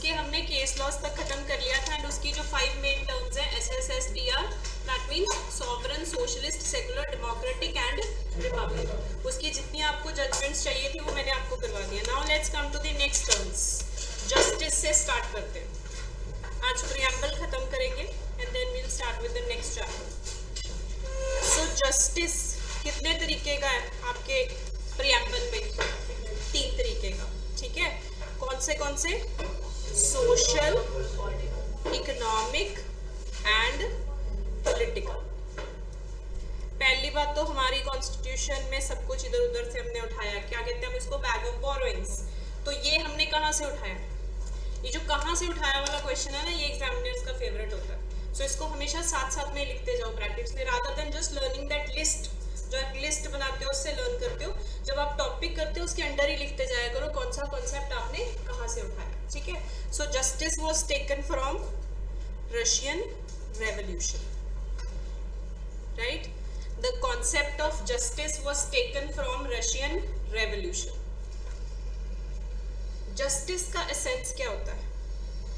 उसके हमने case laws तक खत्म कर लिया था एंड उसकी जो 5 मेन टर्म्स हैं SSSDR, that means sovereign, socialist, secular, democratic and Republic, उसकी जितनी आपको जजमेंट्स चाहिए थी वो मैंने आपको करवा दिया। Now let's come to the next terms. Justice से स्टार्ट करते हैं, आज प्रीएम्बल खत्म करेंगे and then we will start with the next chapter. So justice कितने तरीके का है आपके प्रीएम्बल में? 3 तरीके का, ठीक है। कौन से? Social, economic and political. पहली बात तो हमारी कॉन्स्टिट्यूशन में सब कुछ इधर उधर से हमने उठाया, क्या कहते हैं हम इसको, बैग ऑफ बोरोइंग्स। तो ये हमने कहाँ से उठाया? ये जो कहाँ से उठाया वाला क्वेश्चन है ना, ये एग्जामिनर्स का फेवरेट होता है। सो इसको हमेशा साथ साथ में लिखते जाओ ब्रैकेट्स में, rather than just learning that list. जो एक लिस्ट बनाते हो उससे लर्न करते हो, जब आप टॉपिक करते हो उसके अंडर ही लिखते जाया करो कौन सा कॉन्सेप्ट आपने कहाँ से उठाया, ठीक है। So justice was taken from Russian revolution, right. The concept of justice was taken from Russian revolution. Justice का एसेंस क्या होता है?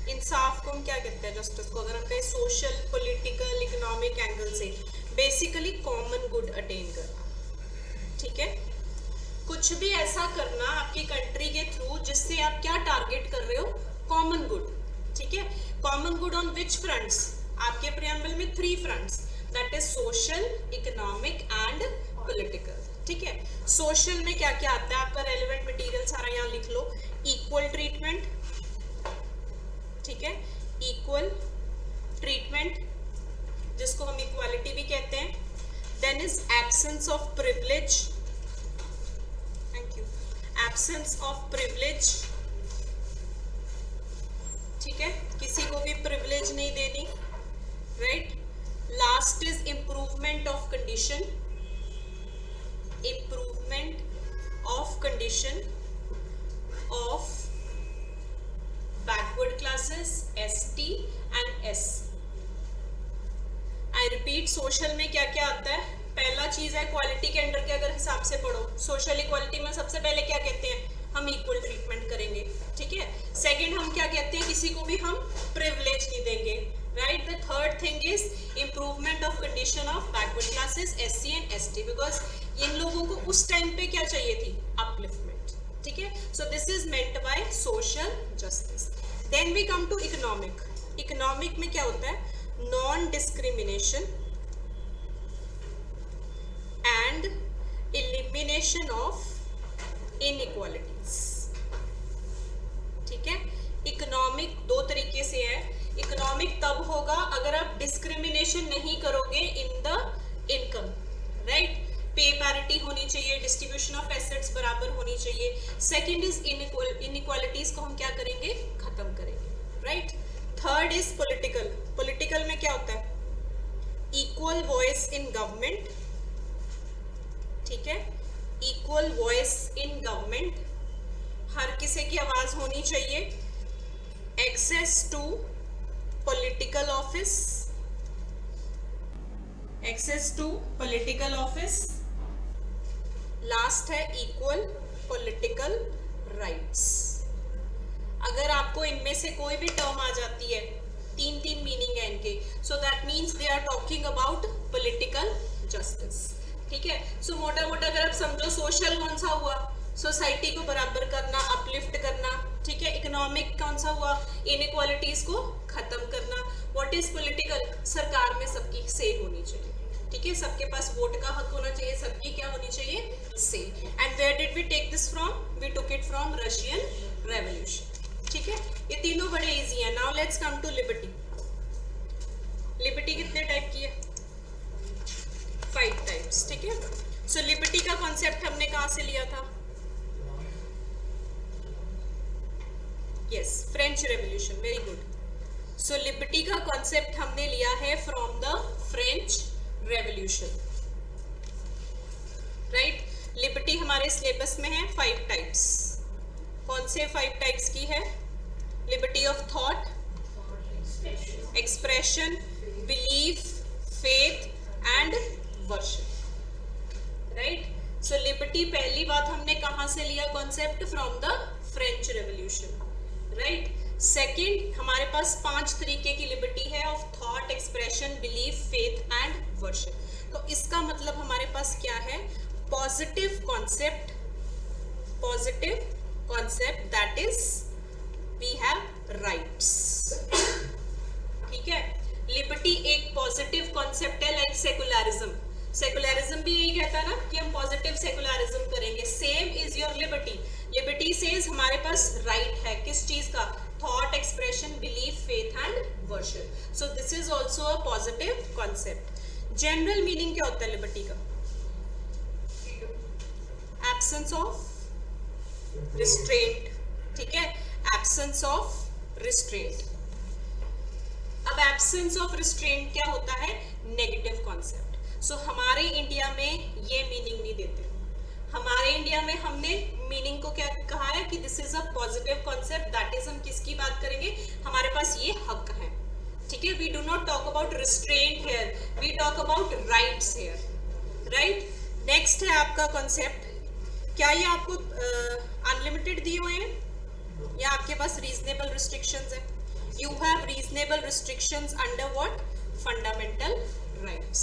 इंसाफ को हम क्या कहते हैं? जस्टिस को अगर हम कहें सोशल, पॉलिटिकल, इकोनॉमिक एंगल से, बेसिकली कॉमन गुड अटेन करना, ठीक है। कुछ भी ऐसा करना आपकी कंट्री के थ्रू जिससे आप क्या टारगेट कर रहे हो, कॉमन गुड, ठीक है। Common good on which fronts? आपके प्रीएम्बल में 3 fronts, that is social, economic and political, ठीक है। सोशल में क्या क्या आता है? आपका रेलेवेंट मटेरियल सारा यहाँ लिख लो। इक्वल ट्रीटमेंट, ठीक है, इक्वल ट्रीटमेंट जिसको हम इक्वालिटी भी कहते हैं। Then is absence of privilege, thank you, absence of privilege, ठीक है, किसी को भी प्रिविलेज नहीं देनी, right. Last is improvement of condition, improvement of condition of backward classes, ST and SC। I repeat, social में क्या क्या आता है? पहला चीज है क्वालिटी के अंडर के अगर हिसाब से पढ़ो, सोशल इक्वालिटी में सबसे पहले क्या कहते हैं? हम इक्वल ट्रीटमेंट करेंगे, ठीक है। सेकंड हम क्या कहते हैं? किसी को भी हम प्रिविलेज नहीं देंगे, right. The third thing is improvement of condition of backward classes, SC and ST, because in लोगों को उस टाइम पे क्या चाहिए थी? अपलिफ्टमेंट, ठीक है। So this is meant by social justice. Then we come to economic. Economic में क्या होता है? Non discrimination and elimination of inequalities, ठीक है। इकोनॉमिक 2 तरीके से है। इकोनॉमिक तब होगा अगर आप डिस्क्रिमिनेशन नहीं करोगे इन द इनकम, राइट। पे पैरिटी होनी चाहिए, डिस्ट्रीब्यूशन ऑफ एसेट्स बराबर होनी चाहिए। सेकंड इज इनइक्वालिटीज को हम क्या करेंगे? खत्म करेंगे, right. Third is political. Political में क्या होता है? इक्वल वॉइस इन गवर्नमेंट, ठीक है, इक्वल वॉइस इन गवर्नमेंट, हर किसी की आवाज होनी चाहिए। Access to political office, access to political office. Last है इक्वल पॉलिटिकल राइट्स। अगर आपको इनमें से कोई भी टर्म आ जाती है, 3 मीनिंग है इनके, so that means they are talking about political justice, ठीक है। सो मोटा मोटा अगर आप समझो, सोशल कौन सा हुआ? सोसाइटी को बराबर करना, अपलिफ्ट करना, ठीक है। इकोनॉमिक कौन सा हुआ? इनइक्वालिटीज को खत्म करना। What is political? सरकार में सबकी से होनी चाहिए, ठीक है, सबके पास वोट का हक होना चाहिए, सबकी क्या होनी चाहिए? से। And where did we take this from? We took it from Russian revolution, ठीक है। ये तीनों बड़े इजी हैं। Now let's come to liberty. Liberty कितने टाइप की है? 5 टाइप्स, ठीक है। सो लिबर्टी का कॉन्सेप्ट हमने कहां से लिया था? Yes, French revolution, very good. So liberty का कॉन्सेप्ट हमने लिया है from the French revolution, right. Liberty हमारे सिलेबस में है 5 टाइप्स। कौन से 5 टाइप्स की है? Liberty of thought, expression, belief, faith and worship, right. So liberty पहली बात हमने कहां से लिया concept? From the French revolution, right. Second, हमारे पास 5 तरीके की लिबर्टी है of thought, expression, belief, faith and worship. तो इसका मतलब हमारे पास क्या है, positive concept that is we have rights. ठीक है, लिबर्टी एक पॉजिटिव कॉन्सेप्ट है, लाइक सेकुलरिज्म भी यही कहता है ना कि हम पॉजिटिव सेकुलरिज्म करेंगे। Same is your liberty. Liberty says हमारे पास राइट है किस चीज का, thought, expression, belief, faith and worship. So this is also a positive concept. General meaning क्या होता है लिबर्टी का, एब्सेंस ऑफ रिस्ट्रेंट। ठीक है, एब्सेंस ऑफ रिस्ट्रेंट। अब एब्सेंस ऑफ रिस्ट्रेंट क्या होता है, नेगेटिव कॉन्सेप्ट। सो हमारे इंडिया में ये मीनिंग नहीं देते। हमारे इंडिया में हमने मीनिंग को क्या कहा है कि this is a positive concept, that is हम किसकी बात करेंगे, हमारे पास ये हक है। ठीक है, we do not talk about restraint here, we talk about rights here, right. Next है आपका कॉन्सेप्ट, क्या ये आपको अनलिमिटेड दिए हुए हैं या आपके पास रीजनेबल रिस्ट्रिक्शंस है? You have reasonable restrictions under what? Fundamental rights.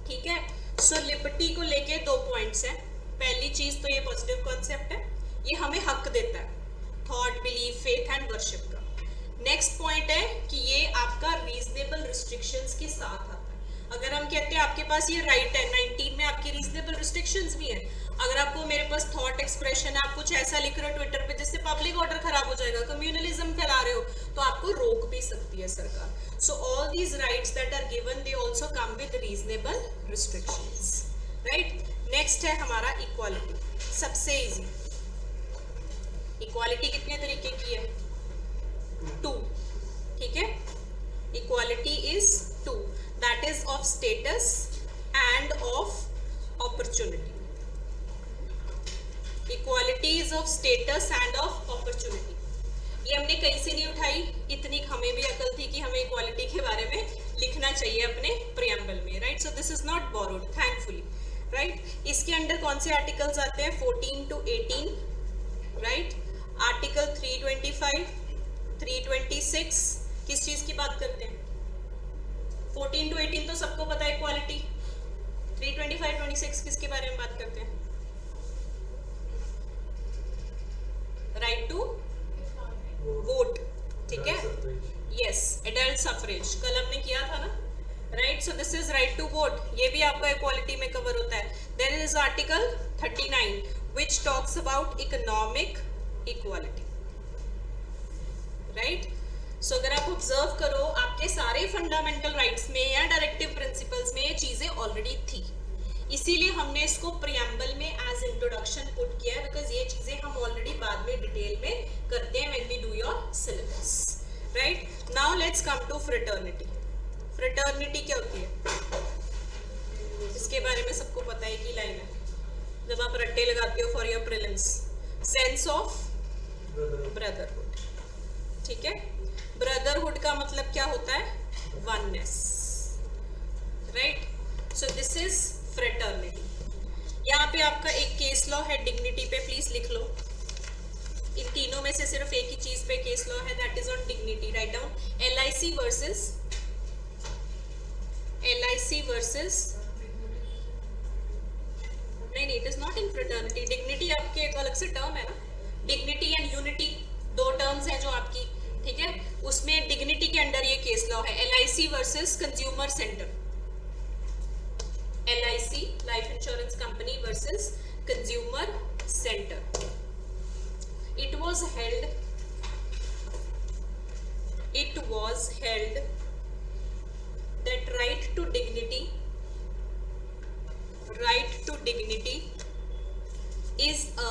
ठीक है, सो लिबर्टी को लेके 2 पॉइंट्स हैं। पहली चीज तो ये पॉजिटिव कॉन्सेप्ट है, ये हमें हक देता है thought, belief, faith and worship का। नेक्स्ट पॉइंट है कि ये आपका रीजनेबल रिस्ट्रिक्शंस के साथ आता है। अगर हम कहते हैं आपके पास ये राइट है, 19 में आपकी रीजनेबल रिस्ट्रिक्शंस भी हैं। अगर आपको मेरे पास थॉट एक्सप्रेशन है, आप कुछ ऐसा लिख रहे हो ट्विटर पे जिससे पब्लिक ऑर्डर खराब हो जाएगा, कम्युनलिज्म फैला रहे हो, तो आपको रोक भी सकती है सरकार। So all these rights that are given they also come with reasonable restrictions, right. Next है हमारा इक्वालिटी, सबसे इजी। इक्वालिटी कितने तरीके की है, 2। ठीक है, equality is 2, that is of status end of opportunity. Equality is of status end of opportunity. ये हमने कहीं से नहीं उठाई, इतनी हमें भी अकल थी कि हमें इक्वालिटी के बारे में लिखना चाहिए अपने प्रियम्बल में, right. So this is not borrowed, thankfully, right. इसके अंडर कौन से आर्टिकल्स आते हैं, 14 to 18, राइट। आर्टिकल 325, 326 किस चीज की बात करते हैं, 14 to 18 तो सबको पता है इक्वालिटी। 325, 26 किसके बारे में बात करते हैं, राइट टू वोट। ठीक है, यस, एडल्ट सफरेज कल हमने किया था ना, right. So this is right to vote, ये भी आपका इक्वालिटी में कवर होता है। There is article 39 which talks about economic equality, right. So अगर आप ऑब्जर्व करो, आपके सारे फंडामेंटल राइट्स में या डायरेक्टिव प्रिंसिपल्स में ये चीजें ऑलरेडी थी, इसीलिए हमने इसको प्रियम्बल में एज इंट्रोडक्शन पुट किया है, बिकॉज ये चीजें हम ऑलरेडी बाद में डिटेल में करते हैं when we do your syllabus, right. Now let's come to fraternity. Fraternity क्या होती है, इसके बारे में सबको पता है कि लाइन है जब आप रट्टे लगाते हो for your prelims, sense of brotherhood. ठीक है, ब्रदरहुड का मतलब क्या होता है, oneness, right. So this is fraternity. यहाँ पे आपका एक केस लॉ है डिग्निटी पे, प्लीज लिख लो। इन तीनों में से सिर्फ एक ही चीज पे केस लॉ है, that is on dignity. Right down, LIC versus नहीं, it is not in fraternity. Dignity आपके एक अलग से टर्म है ना, डिग्निटी एंड यूनिटी 2 टर्म्स हैं जो आपकी, ठीक है। उसमें डिग्निटी के अंडर ये केस लॉ है, LIC versus consumer centre, LIC life insurance company versus consumer centre. It was held that right to dignity is a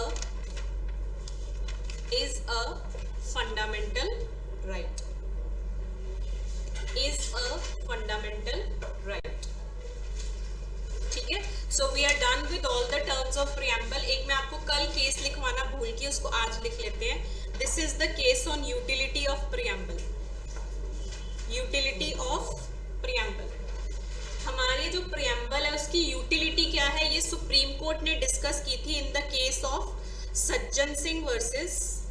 fundamental right. ठीक है, so we are done with all the terms of preamble. एक मैं आपको कल case लिखवाना भूल के उसको आज लिख लेते हैं। This is the case on utility of preamble. Utility of preamble, हमारे जो प्रियम्बल है उसकी यूटिलिटी क्या है, ये सुप्रीम कोर्ट ने डिस्कस की थी इन the case of Sajjan Singh versus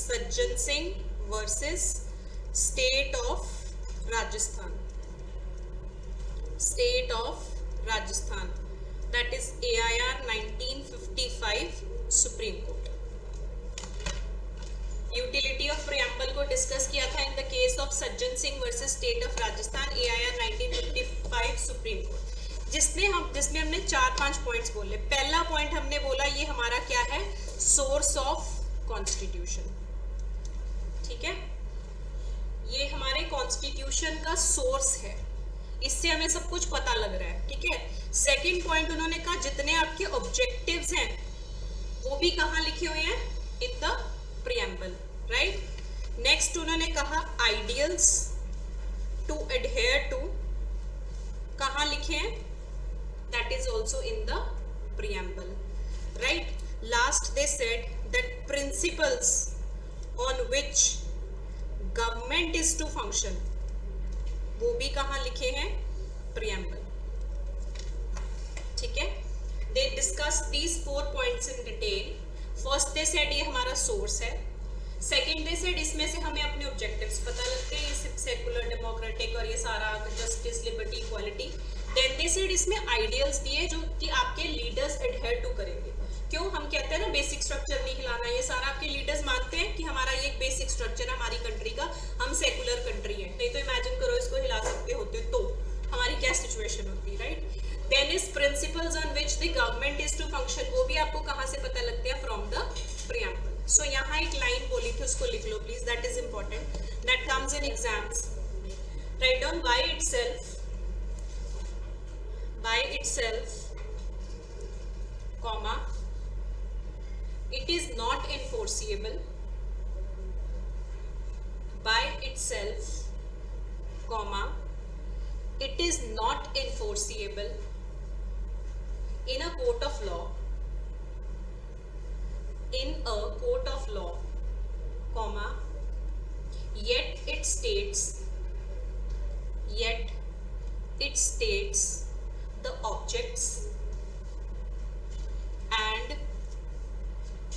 Sajjan Singh versus state of Rajasthan, state of Rajasthan, that is AIR 1955 supreme court. Utility of preamble को डिस्कस किया था इन the case of Sajjan Singh versus state of Rajasthan, AIR 1955 supreme court, जिसमें हमने 4-5 पॉइंट्स बोले। पहला पॉइंट हमने बोला ये हमारा क्या है, सोर्स ऑफ कॉन्स्टिट्यूशन, ठीक है, ये हमारे कॉन्स्टिट्यूशन का सोर्स है, इससे हमें सब कुछ पता लग रहा है, ठीक है। सेकेंड पॉइंट उन्होंने कहा जितने आपके ऑब्जेक्टिव्स हैं वो भी कहाँ लिखे हुए हैं, in the preamble, right. Next उन्होंने कहा आइडियल्स टू एडहेयर टू, कहाँ लिखे हैं, that is also in the preamble, right. Last they said that principles on which government is to function, वो भी कहाँ लिखे हैं, प्रियम्बल, ठीक है। They discuss these 4 points in detail. First they said ये हमारा सोर्स है, सेकेंड दे सेड इसमें से हमें अपने ऑब्जेक्टिव्स पता लगते हैं, ये सेकुलर डेमोक्रेटिक और ये सारा justice liberty equality. Then they said इसमें आइडियल्स दिए जो कि आपके लीडर्स एडहेयर टू करेंगे। क्यों हम कहते हैं ना बेसिक स्ट्रक्चर नहीं हिलाना, ये सारा आपके लीडर्स मानते हैं कि हमारा ये एक बेसिक स्ट्रक्चर है हमारी कंट्री का, हम सेकुलर कंट्री है, नहीं तो इमेजिन करो इसको हिला सकते होते तो हमारी क्या सिचुएशन होती, right. Then is principles on which the government is to function, वो भी आपको कहाँ से पता लगते हैं, फ्रॉम द प्रियम्बल। सो यहाँ एक लाइन बोली थी उसको लिख लो please, that is important, that comes in exams. Right down by itself, comma, it is not enforceable by itself, comma, it is not enforceable in a court of law, in a court of law, comma, yet it states the objects and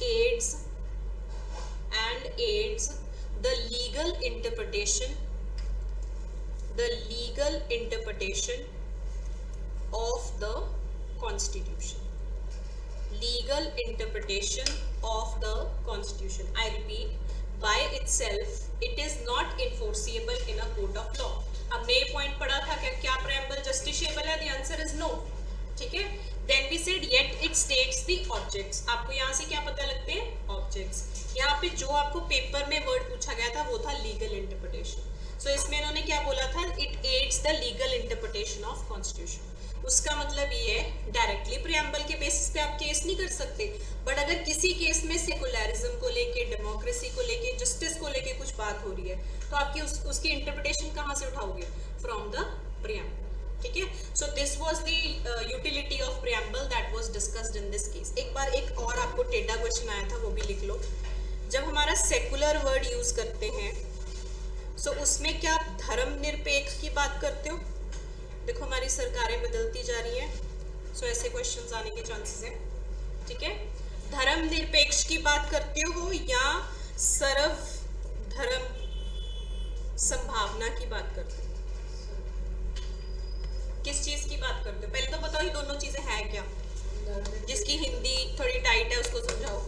aids the legal interpretation of the constitution, legal interpretation of the constitution. I repeat, by itself it is not enforceable in a court of law. हमने ये point पढ़ा था क्या preamble justiciable है, the answer is no, ठीक है। Then we said yet it states the objects, आपको यहाँ से क्या पता लगते हैं, ऑब्जेक्ट्स। यहाँ पे जो आपको पेपर में वर्ड पूछा गया था वो था लीगल इंटरप्रिटेशन। सो इसमें इन्होंने क्या बोला था, it adds the legal interpretation of constitution. उसका मतलब ये है डायरेक्टली प्रियम्बल के बेसिस पे आप केस नहीं कर सकते, बट अगर किसी केस में सेकुलरिज्म को लेके, डेमोक्रेसी को लेके, जस्टिस को लेके कुछ बात हो रही है तो आपकी उसकी इंटरप्रिटेशन कहाँ से उठाओगे, फ्रॉम द प्रियम्बल, ठीक है। So this was the utility of preamble that was discussed in this case. एक बार एक और आपको टेढ़ा क्वेश्चन आया था, वो भी लिख लो। जब हमारा सेकुलर वर्ड यूज करते हैं सो उसमें क्या आप धर्मनिरपेक्ष की बात करते हो, देखो हमारी सरकारें बदलती जा रही हैं, सो ऐसे क्वेश्चंस आने के चांसेस हैं, ठीक है। धर्मनिरपेक्ष की बात करते हो या सर्वधर्म संभावना की बात करते हो, किस चीज की बात करते हो, पहले तो बताओ ये दोनों चीजें हैं क्या, जिसकी हिंदी थोड़ी टाइट है उसको समझाओ।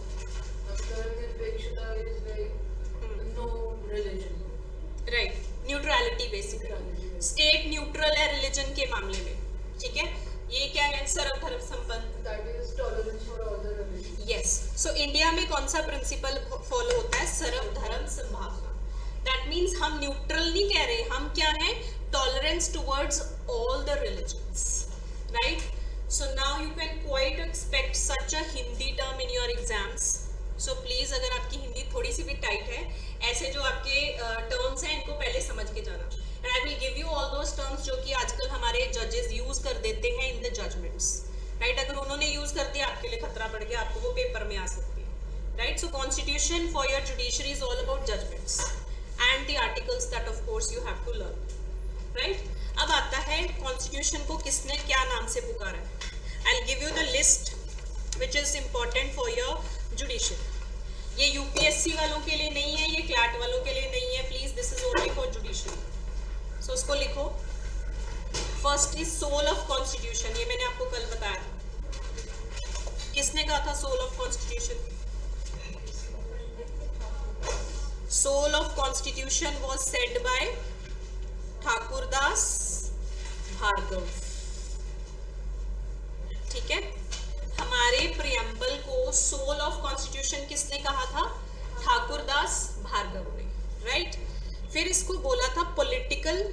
Right, neutrality basically, state neutral है रिलीजन के मामले में, ठीक है। ये क्या है, सर्वधर्म संपन्न, that is tolerance for all the religion. Yes, so India में कौन सा प्रिंसिपल फॉलो होता है, सर्वधर्म संभावना। दैट मीन्स हम न्यूट्रल नहीं कह रहे, हम क्या है, tolerance towards all the religions, right. So now you can quite expect such a Hindi term in your exams. So please अगर आपकी हिंदी थोड़ी सी भी टाइट है, ऐसे जो आपके टर्म्स हैं इनको पहले समझ के जाना। And I will give you all those terms जो कि आजकल हमारे जजेस यूज कर देते हैं इन द जजमेंट्स, राइट। अगर उन्होंने यूज कर दिया आपके लिए खतरा बढ़ गया, आपको वो पेपर में आ सकती है, right. So constitution for your judiciary is all about judgments and the articles that of course you have to learn, right. अब आता है कॉन्स्टिट्यूशन को किसने क्या नाम से पुकारा है। I will give you the list which is important for your judiciary. ये यूपीएससी वालों के लिए नहीं है, ये क्लैट वालों के लिए नहीं है, please this is only for judiciary. So उसको लिखो। First is soul of constitution, ये मैंने आपको कल बताया। किसने कहा था soul of constitution? Soul of constitution was said by Thakurdas Bhargava. ठीक है, हमारे प्रियम्बल को सोल ऑफ कॉन्स्टिट्यूशन किसने कहा था? ठाकुरदास भार्गव ने, राइट। फिर इसको बोला था political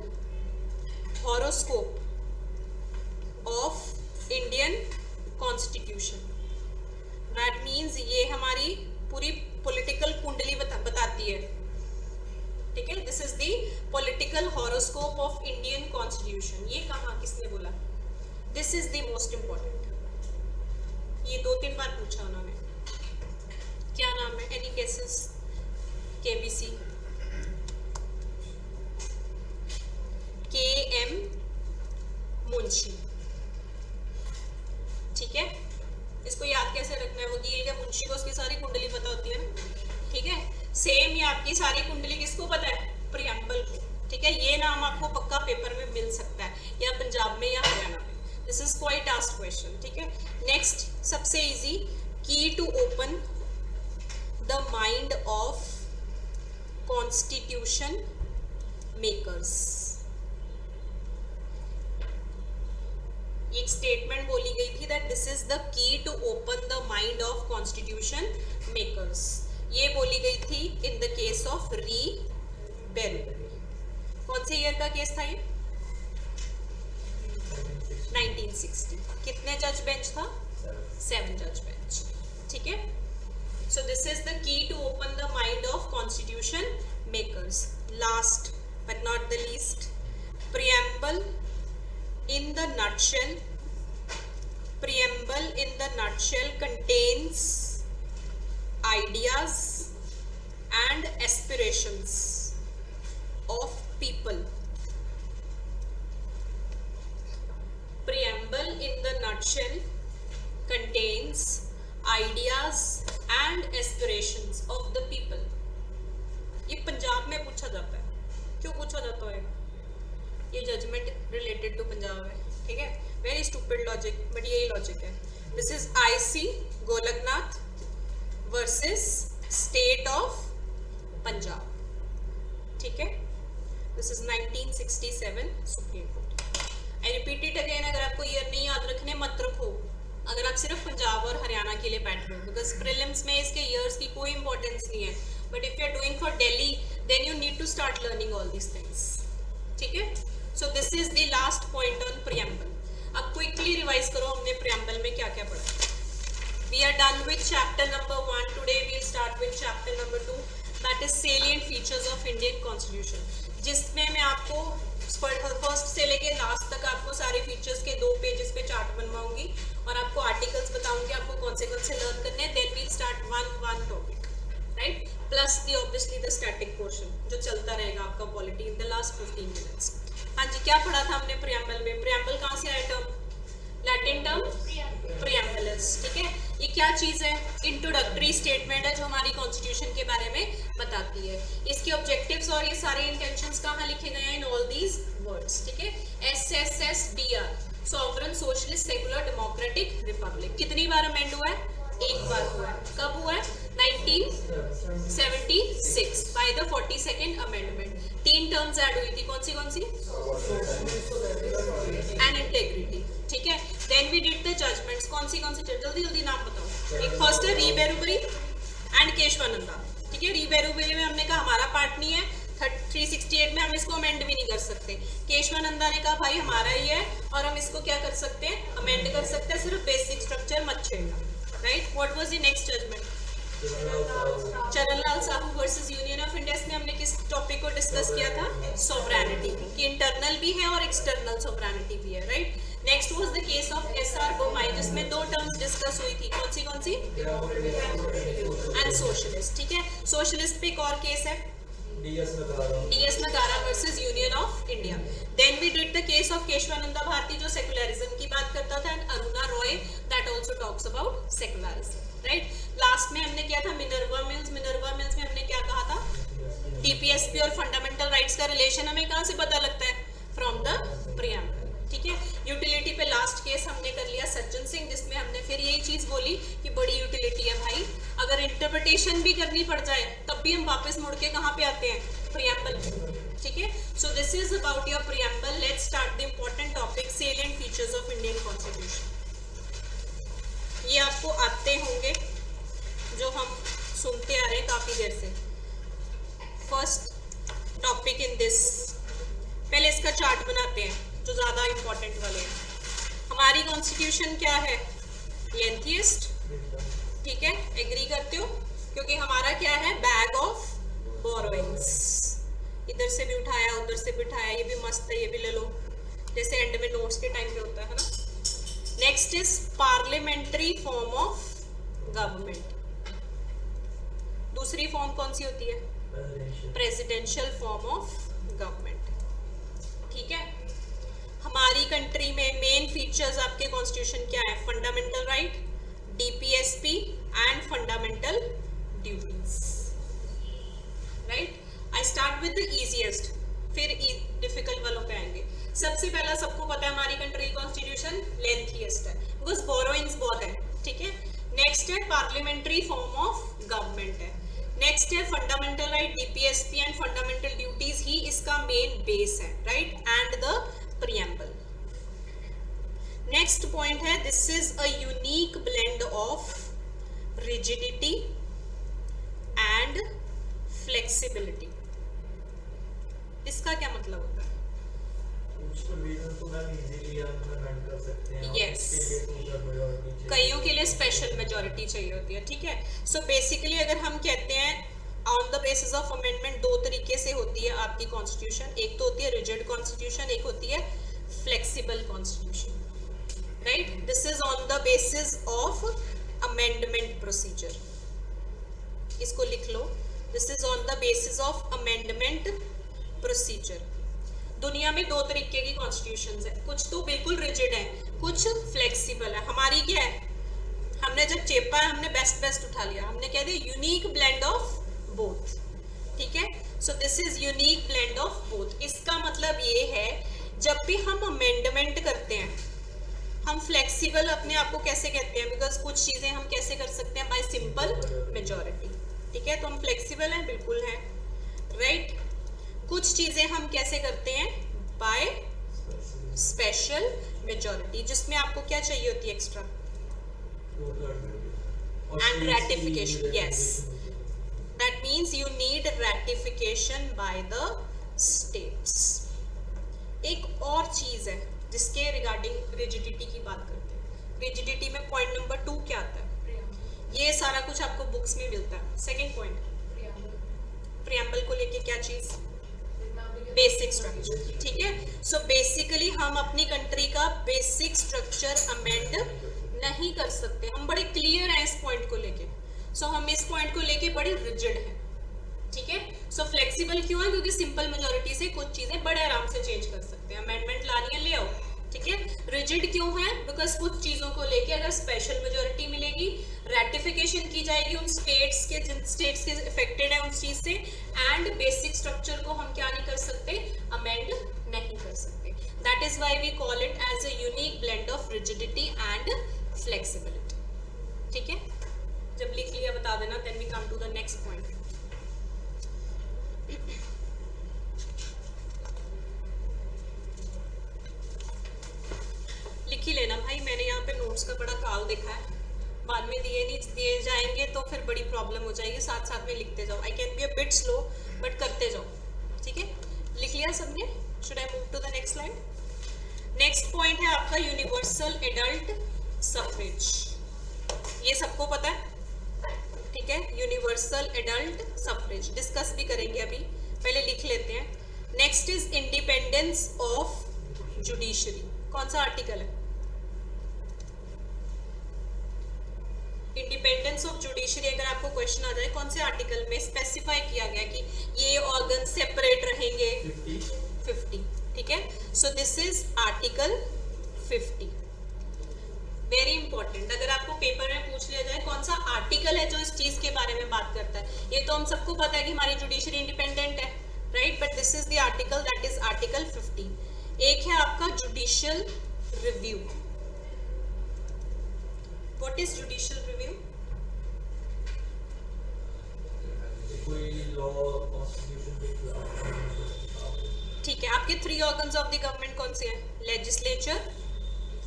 horoscope of Indian constitution. That means ये हमारी पूरी पॉलिटिकल कुंडली बताती है। ठीक है, this is the political horoscope of Indian constitution. ये कहा, किसने बोला? This is the most important. ये 2-3 बार पूछा उन्होंने। क्या नाम है? Any cases? KBC, KM Munshi. ठीक है, इसको याद कैसे रखना है? वकील के मुंशी को उसकी सारी कुंडली पता होती है ना। ठीक है, सेम ये आपकी सारी कुंडली किसको पता है? प्रियम्बल को। ठीक है, ये नाम आपको पक्का पेपर में मिल सकता है, या पंजाब में या हरियाणा में। This is quite asked question. ठीक है, नेक्स्ट सबसे easy, key to open the mind of constitution makers. एक स्टेटमेंट बोली गई थी that this is the key to open the mind of constitution makers. ये बोली गई थी इन द केस ऑफ री बेरू। कौन से ईयर का केस था ये? 1960। कितने जज बेंच था? 7 जज बेंच। ठीक है, so this is the key to open the mind of constitution makers. Last but not the least, preamble in the nutshell. Preamble in the nutshell contains ideas and aspirations of people. Preamble in the nutshell contains ideas and aspirations of the people. ये पंजाब में पूछा जाता है। क्यों पूछा जाता है? ये जजमेंट रिलेटेड टू पंजाब है। ठीक है, वेरी स्टूपिड लॉजिक, बट यही लॉजिक है। This is IC Golaknath versus state of Punjab. ठीक है, this is 1967 supreme court. I repeat it again, अगर आपको ईयर नहीं याद रखने मत रखो, अगर आप सिर्फ पंजाब और हरियाणा के लिए बैठ रहे हो, बिकॉज प्रीलिम्स में इसके ईयर्स की कोई इंपॉर्टेंस नहीं है। But if you are doing for Delhi then you need to start learning all these things. ठीक है, so this is the last point on preamble. अब क्विकली रिवाइज करो हमने प्रियम्बल में क्या क्या पढ़ा। We are done with chapter number 1। Today we will start with chapter number 2, that is salient features of Indian constitution, जिसमें मैं आपको फर्स्ट से लेके लास्ट तक आपको सारे फीचर्स के 2 पेजेस पे चार्ट बनवाऊंगी और आपको आर्टिकल्स बताऊंगी आपको कौन से लर्न करने हैं। Then we will start one topic, right, plus the obviously the static portion जो चलता रहेगा आपका polity in the last 15 minutes. हाँ जी, क्या पढ़ा था हमने प्रियम्बल में? प्रियम्बल कहाँ से आया टर्म? Latin term प्रियम्बलस। ठीक है, ये क्या चीज़ है? इंट्रोडक्टरी स्टेटमेंट है जो हमारी कॉन्स्टिट्यूशन के बारे में बताती है। इसके ऑब्जेक्टिव्स और ये सारे इंटेंशंस कहाँ लिखे गए हैं? In all these words. ठीक है, SSSDR, sovereign socialist secular democratic Republic. कितनी बार अमेंड हुआ है? एक बार हुआ है। कब हुआ है? 1976 by the 42nd amendment. 3 terms add हुई थी, कौन सी? And integrity. ठीक है, then we did the judgments. कौन सी जल्दी नाम बताओ। एक फर्स्ट है री बेरुबरी एंड केशवानंदा। ठीक है, री बेरुबरी में हमने कहा हमारा पार्ट नहीं है, 368 में हम इसको अमेंड भी नहीं कर सकते। केशवानंदा ने कहा भाई हमारा ही है और हम इसको क्या कर सकते हैं? अमेंड कर सकते हैं, सिर्फ बेसिक स्ट्रक्चर मत छेड़ना। Right, what was the next judgment? Charanlal Sahu versus union of India में हमने किस टॉपिक को डिस्कस किया था? सोवरेनिटी की इंटरनल भी है और एक्सटर्नल सोवरेनिटी भी है। Right, next was the case of SR Bommai जिसमें 2 टर्म्स डिस्कस हुई थी, कौन सी? And socialist. ठीक है, सोशलिस्ट पे एक और केस है DS Nagara versus Union of India. Then we did the case of Keshwananda Bharati जो secularism की बात करता था, and Aruna Roy that also talks about secularism, right? Last में हमने किया था Minerva Mills में हमने क्या कहा था? DPSP और fundamental rights का relation हमें कहाँ से पता लगता है? From the preamble. ठीक है, यूटिलिटी पे लास्ट केस हमने कर लिया सज्जन सिंह, जिसमें हमने फिर यही चीज बोली कि बड़ी यूटिलिटी है भाई, अगर इंटरप्रिटेशन भी करनी पड़ जाए तब भी हम वापस मुड़ के कहाँ पे आते हैं? प्रीएम्बल। ठीक है, so this is about your preamble. Let's start the important topic, salient features of Indian constitution. ये आपको आते होंगे, जो हम सुनते आ रहे हैं काफी देर से। फर्स्ट टॉपिक इन दिस, पहले इसका चार्ट बनाते हैं जो ज्यादा इंपॉर्टेंट वाले हैं। हमारी कॉन्स्टिट्यूशन क्या है? लेंथीएस्ट। ठीक है, एग्री करते हो? क्योंकि हमारा क्या है? Bag of borrowings. इधर से भी उठाया, उधर से भी उठाया, ये भी मस्त है, ये भी ले लो, जैसे एंड में नोट्स के टाइम पे होता है ना। Next is parliamentary form of government. दूसरी फॉर्म कौन सी होती है? Presidential form of government. ठीक है, हमारी कंट्री में मेन फीचर्स आपके कॉन्स्टिट्यूशन क्या है? Fundamental right, DPSP and fundamental duties. Right, I start with the easiest, फिर डिफिकल्ट वालों पे आएंगे। सबसे पहला सबको पता है हमारी कंट्री की कॉन्स्टिट्यूशन लेंथीएस्ट है, बिकॉज बोरोइंग्स बहुत है। ठीक है, नेक्स्ट है पार्लियामेंट्री फॉर्म ऑफ गवर्नमेंट है, नेक्स्ट है fundamental right, DPSP and fundamental duties ही इसका मेन बेस है। Right, and the preamble. Next point है, this is a unique blend of rigidity and flexibility. इसका क्या मतलब होता है? Yes. कईयों के लिए स्पेशल मेजोरिटी चाहिए होती है। ठीक है, सो बेसिकली अगर हम कहते हैं on the basis of amendment, दो तरीके से होती है आपकी कॉन्स्टिट्यूशन। एक तो होती है रिजिड कॉन्स्टिट्यूशन, एक होती है flexible constitution. Right, this is on the basis of amendment procedure. इसको लिख लो, this is on the basis of amendment procedure. दुनिया में दो तरीके की कॉन्स्टिट्यूशंस है, कुछ तो बिल्कुल रिजिड है, कुछ फ्लेक्सिबल है। हमारी क्या है? हमने जब चेपा है हमने बेस्ट उठा लिया, हमने कह दिया यूनिक ब्लेंड ऑफ बोथ। ठीक है, so this is unique blend of both. इसका मतलब ये है जब भी हम अमेंडमेंट करते हैं, हम फ्लेक्सिबल अपने आप को कैसे कहते हैं? बिकॉज कुछ चीजें हम कैसे कर सकते हैं? Bye simple majority. ठीक है, तो हम फ्लेक्सिबल हैं, बिल्कुल है। राइट, कुछ चीजें हम कैसे करते हैं? बाय स्पेशल मेजोरिटी, जिसमें आपको क्या चाहिए होती है? Extra and ratification. Yes, that means you need ratification by the states. एक और चीज है जिसके रिगार्डिंग रिजिडिटी की बात करते हैं। रिजिडिटी में पॉइंट नंबर 2 क्या आता है? ये सारा कुछ आपको बुक्स में मिलता है। सेकंड पॉइंट, प्रीएम्बल को लेके क्या चीज? Basic structure. ठीक है, सो बेसिकली हम अपनी कंट्री का बेसिक स्ट्रक्चर अमेंड नहीं कर सकते। हम बड़े क्लियर हैं इस पॉइंट को लेके, सो हम इस पॉइंट को लेके बड़े रिजिड हैं। ठीक है, सो फ्लेक्सिबल क्यों है? क्योंकि सिंपल मेजोरिटी से कुछ चीजें बड़े आराम से चेंज कर सकते हैं। अमेंडमेंट लानी है, ले आओ। ठीक है, रिजिड क्यों है? बिकॉज कुछ चीजों को लेके अगर स्पेशल मेजोरिटी मिलेगी, रैटिफिकेशन की जाएगी उन स्टेट्स के जिन स्टेट्स के इफेक्टेड है उस चीज से, एंड बेसिक स्ट्रक्चर को हम क्या नहीं कर सकते? अमेंड नहीं कर सकते। That is why we call it as a unique blend of rigidity and flexibility. ठीक है, जब लिख लिया बता देना, then we come to the next point. लिख ही लेना भाई, मैंने यहाँ पे नोट्स का बड़ा काल देखा है, बाद में दिए जाएंगे तो फिर बड़ी प्रॉब्लम हो जाएगी। साथ साथ में लिखते जाओ। I can be a bit slow but करते जाओ। ठीक है, लिख लिया सबने? Should I move to the next slide? Next point है आपका यूनिवर्सल एडल्ट सफरेज। ये सबको पता है। ठीक है, यूनिवर्सल एडल्ट सफरेज डिस्कस भी करेंगे अभी, पहले लिख लेते हैं। Next is independence of judiciary. कौन सा आर्टिकल है? Independence of judiciary. अगर आपको क्वेश्चन आ जाए कौन से आर्टिकल में स्पेसिफाई किया गया कि ये ऑर्गन 50, ठीक है। So this is article 50। Very important, अगर आपको पेपर में पूछ लिया जाए कौन सा आर्टिकल है जो इस चीज के बारे में बात करता है, ये तो हम सबको पता है कि हमारी जुडिशरी इंडिपेंडेंट है, right, but this is the article, that is article 50। एक है आपका judicial review. What is judicial review? ठीक है, आपके 3 ऑर्गन्स ऑफ द गवर्नमेंट कौन से हैं? Legislature,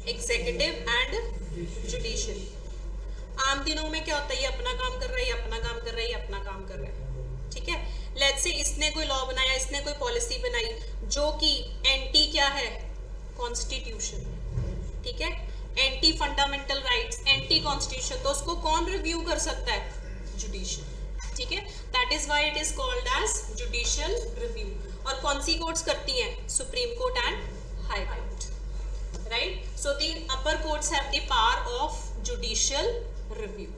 executive and judiciary. आम दिनों में क्या होता है, ये अपना काम कर रहा है, ये अपना काम कर रहा है, ये अपना काम कर रहा है, ठीक है। लेट्स से इसने कोई लॉ बनाया, इसने कोई पॉलिसी बनाई जो कि एंटी क्या है, कॉन्स्टिट्यूशन, ठीक है, anti fundamental rights, anti constitution, तो उसको कौन रिव्यू कर सकता है? जुडिशरी, ठीक है। That is why it is called as judicial review. और कौन सी कोर्ट्स करती हैं? Supreme court and high court, right. So the upper courts have the power of judicial review.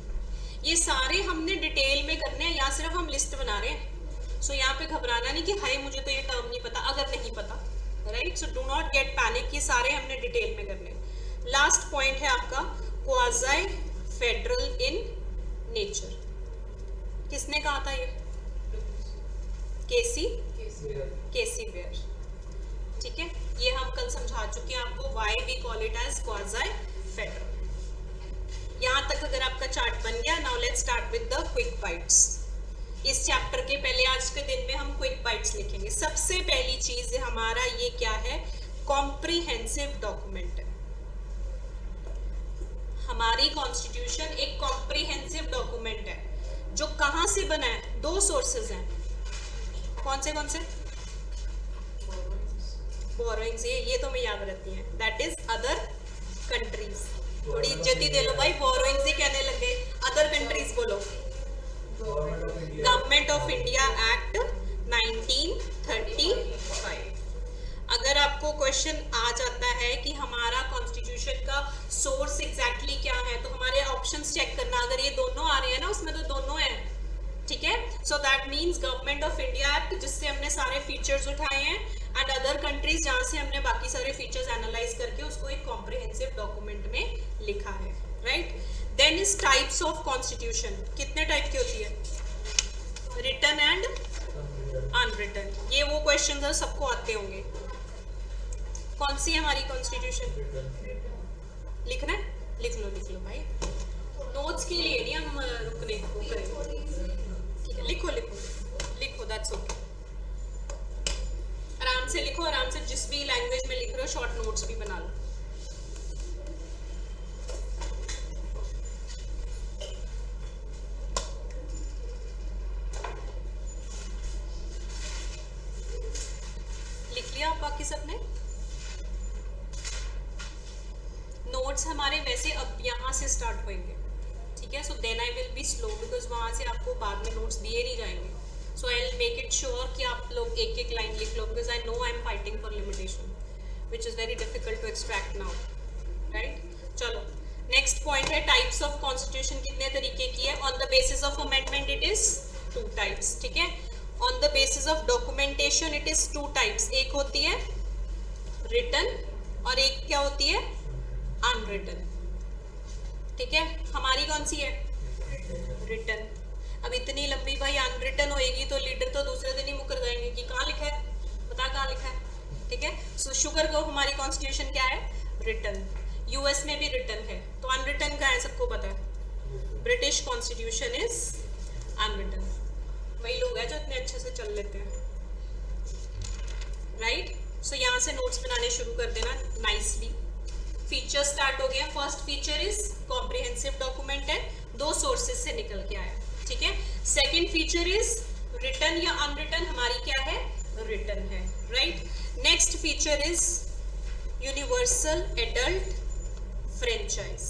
ये सारे हमने डिटेल में करने हैं, या सिर्फ हम लिस्ट बना रहे हैं। सो यहाँ पे घबराना नहीं कि हाय मुझे तो ये टर्म नहीं पता, अगर नहीं पता, right. So do not get panic, ये सारे हमने डिटेल में करने हैं। लास्ट पॉइंट है आपका क्वाज़ी फेडरल इन नेचर। किसने कहा था ये? केसी वेयर, ठीक है। ये हम कल समझा चुके हैं आपको, why we call it as quasi federal. यहाँ तक अगर आपका चार्ट बन गया, now let's start with the quick bites. इस चैप्टर के पहले आज के दिन में हम क्विक बाइट्स लिखेंगे। सबसे पहली चीज हमारा ये क्या है? कॉम्प्रिहेंसिव डॉक्यूमेंट है। हमारी कॉन्स्टिट्यूशन एक कॉम्प्रिहेंसिव डॉक्यूमेंट है जो कहां से बना है? 2 सोर्सेज हैं। कौन से? बोरोइंग्स, ये तो मैं याद रहती है, दैट इज अदर कंट्रीज। थोड़ी इज्जत ही दे लो भाई, बोरोइंग्स ही कहने लगे, अदर कंट्रीज बोलो। Government of India act 1935। अगर आपको क्वेश्चन आ जाता है कि हमारा कॉन्स्टिट्यूशन का सोर्स एग्जैक्टली क्या है, तो हमारे ऑप्शंस चेक करना। अगर ये दोनों आ रहे हैं ना, उसमें तो दोनों है, ठीक है। सो that means government of India act, जिससे हमने सारे फीचर्स उठाए हैं, एंड अदर कंट्रीज जहां से हमने बाकी सारे फीचर्स एनालाइज करके उसको एक कॉम्प्रिहेंसिव डॉक्यूमेंट में लिखा है, right. Then is types of constitution. कितने टाइप की होती है? Written and unwritten. ये वो क्वेश्चन सबको आते होंगे। कौन सी है हमारी कॉन्स्टिट्यूशन? लिखना है? लिख लो भाई, नोट्स के लिए नहीं हम रुकने को करेंगे, ठीक है। लिखो दैट्स ओके। आराम से लिखो, आराम से, जिस भी लैंग्वेज में लिख रहे हो, शॉर्ट नोट्स भी बना लो। लिख लिया बाकी सबने? नोट्स हमारे वैसे अब यहाँ से स्टार्ट होंगे, ठीक है। So then I will be slow, because वहां से आपको बाद में नोट्स दिए नहीं जाएंगे। So I'll make it sure कि आप लोग एक लाइन लिख लो, because I know I'm fighting for limitation, which is very difficult to extract now, right? चलो, next point है types of constitution। कितने तरीके की है? On the basis of amendment it is 2 types, ठीक है। On the basis of documentation it is 2 types। एक होती है written और एक क्या होती है? unwritten, ठीक है। हमारी कौन सी है? written। अब इतनी लंबी भाई अनरिटन होएगी तो लीडर तो दूसरे दिन ही मुकर जाएंगे कि कहाँ लिखा है, पता कहाँ लिखा है, ठीक है। सो शुगर को हमारी कॉन्स्टिट्यूशन क्या है? रिटन। यूएस में भी रिटन है, तो अनरिटन का है सबको पता है। British constitution is unwritten. वही लोग हैं जो इतने अच्छे से चल लेते हैं, राइट। सो यहाँ से नोट्स बनाने शुरू कर देना नाइसली। फीचर स्टार्ट हो गया। First feature is comprehensive document है, 2 सोर्सेज से निकल के आया, ठीक है। सेकेंड फीचर इज रिटन या अनरिटन। हमारी क्या है? रिटन है, right. Next feature is universal adult franchise.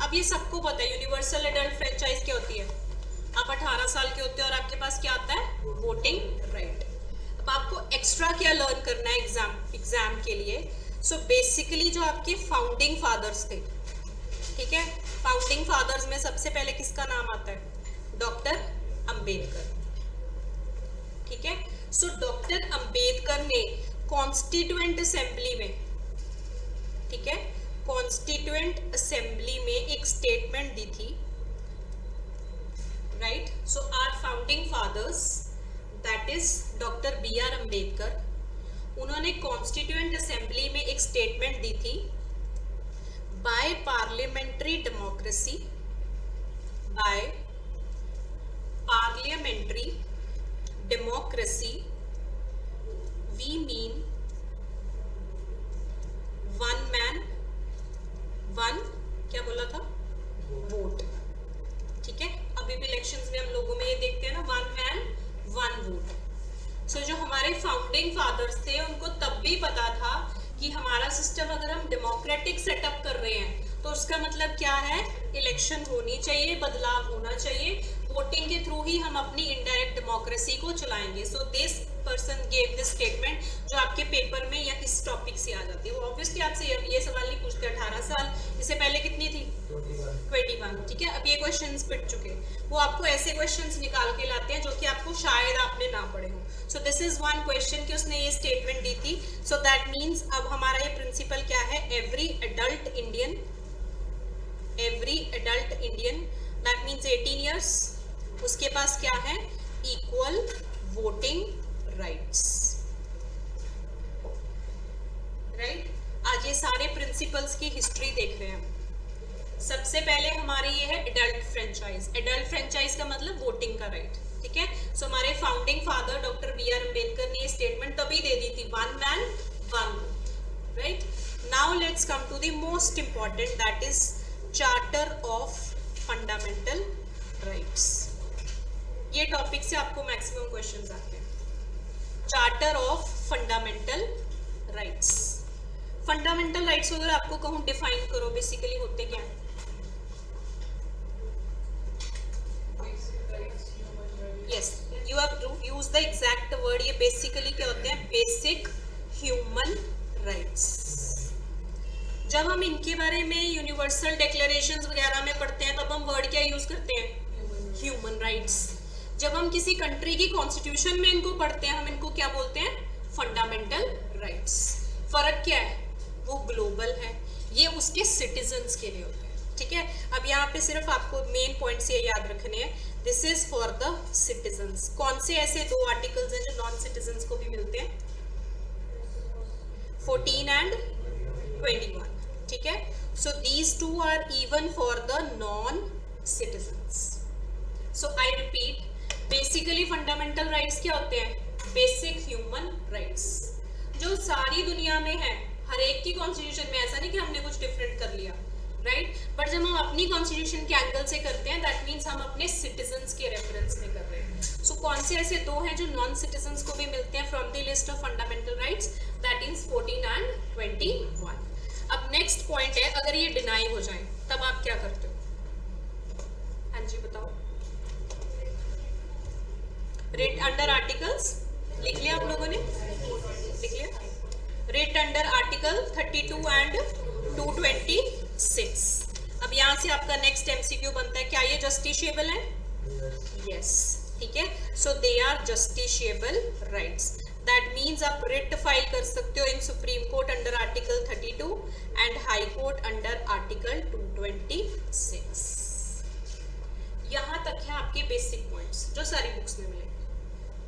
अब ये सबको पता है यूनिवर्सल एडल्ट फ्रेंचाइज क्या होती है। आप 18 साल के होते हो और आपके पास क्या आता है? Voting right. अब आपको एक्स्ट्रा क्या लर्न करना है एग्जाम के लिए? सो बेसिकली जो आपके फाउंडिंग फादर्स थे, ठीक है, फाउंडिंग फादर्स में सबसे पहले किसका नाम आता है? डॉक्टर अंबेडकर, ठीक है। सो डॉक्टर अंबेडकर ने कॉन्स्टिट्यूएंट असेंबली में, ठीक है, कॉन्स्टिट्यूएंट असेंबली में एक स्टेटमेंट दी थी, right. So our founding fathers, that is doctor B R Ambedkar, उन्होंने कॉन्स्टिट्यूएंट असेंबली में एक स्टेटमेंट दी थी, by parliamentary democracy, by parliamentary democracy we mean one man one, क्या बोला था, वोट, ठीक है। अभी भी इलेक्शंस में हम लोगों में ये देखते हैं ना, वन मैन वन वोट। सो जो हमारे फाउंडिंग फादर्स थे उनको तब भी पता था कि हमारा सिस्टम अगर हम डेमोक्रेटिक सेटअप कर रहे हैं तो उसका मतलब क्या है, इलेक्शन होनी चाहिए, बदलाव होना चाहिए, वोटिंग के थ्रू ही हम अपनी इनडायरेक्ट डेमोक्रेसी को चलाएंगे। So this person gave this statement, जो आपके पेपर में या इस टॉपिक से आ जाती है। वो ऑब्वियसली आपसे ये सवाल नहीं पूछते 18 साल, इससे पहले कितनी थी, 21, ठीक है। अब ये क्वेश्चंस पिट चुके, वो आपको ऐसे क्वेश्चंस निकाल के लाते हैं जो कि आपको शायद आपने ना पढ़े हो। सो दिस इज वन क्वेश्चन कि उसने ये स्टेटमेंट दी थी। सो दैट मीन्स अब हमारा ये प्रिंसिपल क्या है, every adult Indian, that means 18 years, उसके पास क्या है, इक्वल वोटिंग राइट्स, राइट। आज ये सारे प्रिंसिपल्स की हिस्ट्री देख रहे हैं। सबसे पहले हमारे ये है एडल्ट फ्रेंचाइज, एडल्ट फ्रेंचाइज का मतलब वोटिंग का राइट, ठीक है। सो हमारे founding father doctor B R Ambedkar ने ये स्टेटमेंट तभी दे दी थी, one man one vote, right. Now let's come to the most important, that is charter of fundamental rights. ये टॉपिक से आपको मैक्सिमम क्वेश्चंस आते हैं। Charter of fundamental rights, fundamental rights अगर आपको कहूं डिफाइन करो, बेसिकली होते क्या है? Yes, you have used the exact word. ये बेसिकली क्या होते हैं, बेसिक ह्यूमन राइट्स। जब हम इनके बारे में यूनिवर्सल डिक्लेरेशंस वगैरह में पढ़ते हैं तब हम वर्ड क्या यूज करते हैं, ह्यूमन राइट्स। जब हम किसी कंट्री की कॉन्स्टिट्यूशन में इनको पढ़ते हैं हम इनको क्या बोलते हैं, फंडामेंटल राइट्स। फर्क क्या है, वो ग्लोबल है, ये उसके सिटीजन्स के लिए होते हैं, ठीक है। अब यहाँ पे सिर्फ आपको मेन पॉइंट्स ये याद रखने हैं, this is for the citizens. कौन से ऐसे 2 आर्टिकल्स हैं जो नॉन सिटीजन्स को भी मिलते हैं, 14 एंड 21, ठीक है। So these 2 are even for the non citizens. So I repeat, basically fundamental rights क्या होते हैं, बेसिक ह्यूमन राइट्स, जो सारी दुनिया में है, हर एक की कॉन्स्टिट्यूशन में। ऐसा नहीं कि हमने कुछ डिफरेंट कर लिया, राइट। बट जब हम अपनी कॉन्स्टिट्यूशन के एंगल से करते हैं, दैट मीन्स हम अपने सिटीजन्स के रेफरेंस में कर रहे हैं। सो कौन से ऐसे 2 हैं जो नॉन सिटीजन्स को भी मिलते हैं from the list of fundamental rights, that is 14 and 21। अब नेक्स्ट पॉइंट है, अगर ये डिनाई हो जाए तब आप क्या करते हो? हाँ जी बताओ। रेट अंडर आर्टिकल्स लिख लिया आप लोगों ने, लिख लिया? Rate under article 32 and 226। अब यहाँ से आपका नेक्स्ट एमसीक्यू बनता है, क्या ये जस्टिशिएबल है? यस, ठीक है। So they are justiciable rights, that means आप रिट फाइल कर सकते हो in supreme court under article 32 and high court under article 226। यहाँ तक है आपके बेसिक पॉइंट्स जो सारी बुक्स में मिलेंगे,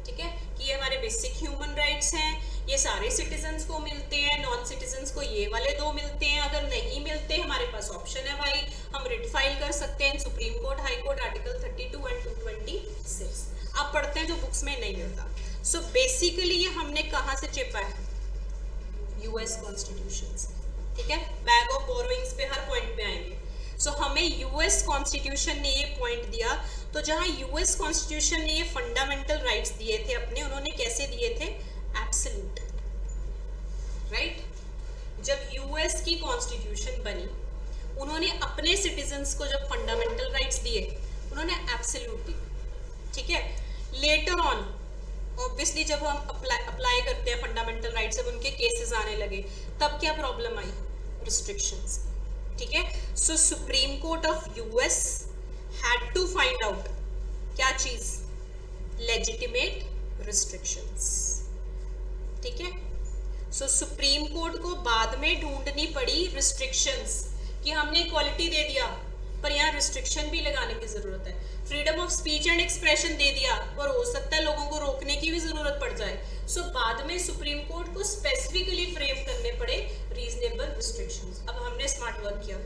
ठीक है। कि ये हमारे बेसिक ह्यूमन राइट्स हैं, ये सारे सिटीजन्स को मिलते हैं, नॉन सिटीजन्स को ये वाले 2 मिलते हैं। अगर नहीं मिलते हमारे पास ऑप्शन है भाई, हम रिट फाइल कर सकते हैं supreme court, high court, article 32 and 226। अब पढ़ते हैं जो बुक्स में नहीं मिलता। सो बेसिकली ये हमने कहाँ से चेपा है, यूएस कॉन्स्टिट्यूशन से, ठीक है। बैग ऑफ बोरोइंग्स पे हर पॉइंट पे आएंगे। सो हमें यूएस कॉन्स्टिट्यूशन ने ये पॉइंट दिया, तो जहां यूएस कॉन्स्टिट्यूशन ने ये फंडामेंटल राइट्स दिए थे अपने, उन्होंने कैसे दिए थे, एब्सोल्यूट, राइट। जब यूएस की कॉन्स्टिट्यूशन बनी, उन्होंने अपने सिटीजन्स को जब फंडामेंटल राइट्स दिए, उन्होंने एब्सोल्यूट दी, ठीक है। लेटर ऑन ऑब्वियसली जब हम अप्लाई करते हैं फंडामेंटल राइट्स, जब उनके केसेस आने लगे, तब क्या प्रॉब्लम आई, रिस्ट्रिक्शंस, ठीक है। So supreme court of US had to find out क्या चीज, legitimate रिस्ट्रिक्शंस। ठीक है, सो सुप्रीम कोर्ट को बाद में ढूंढनी पड़ी रिस्ट्रिक्शंस कि हमने इक्वालिटी दे दिया पर यहाँ रिस्ट्रिक्शन भी लगाने की जरूरत है। Freedom of speech and expression दे दिया पर हो सकता है लोगों को रोकने की भी जरूरत पड़ जाए। सो बाद में सुप्रीम कोर्ट को स्पेसिफिकली फ्रेम करने पड़े रीजनेबल रिस्ट्रिक्शंस। अब हमने स्मार्ट वर्क किया,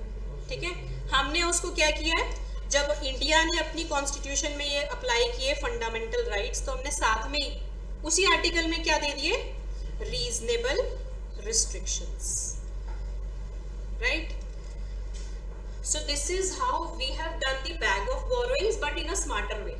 ठीक है, हमने उसको क्या किया है, जब इंडिया ने अपनी कॉन्स्टिट्यूशन में ये अप्लाई किए फंडामेंटल राइट्स, तो हमने साथ में ही उसी आर्टिकल में क्या दे दिए, reasonable restrictions, right. So this is how we have done the bag of borrowings but in a smarter way,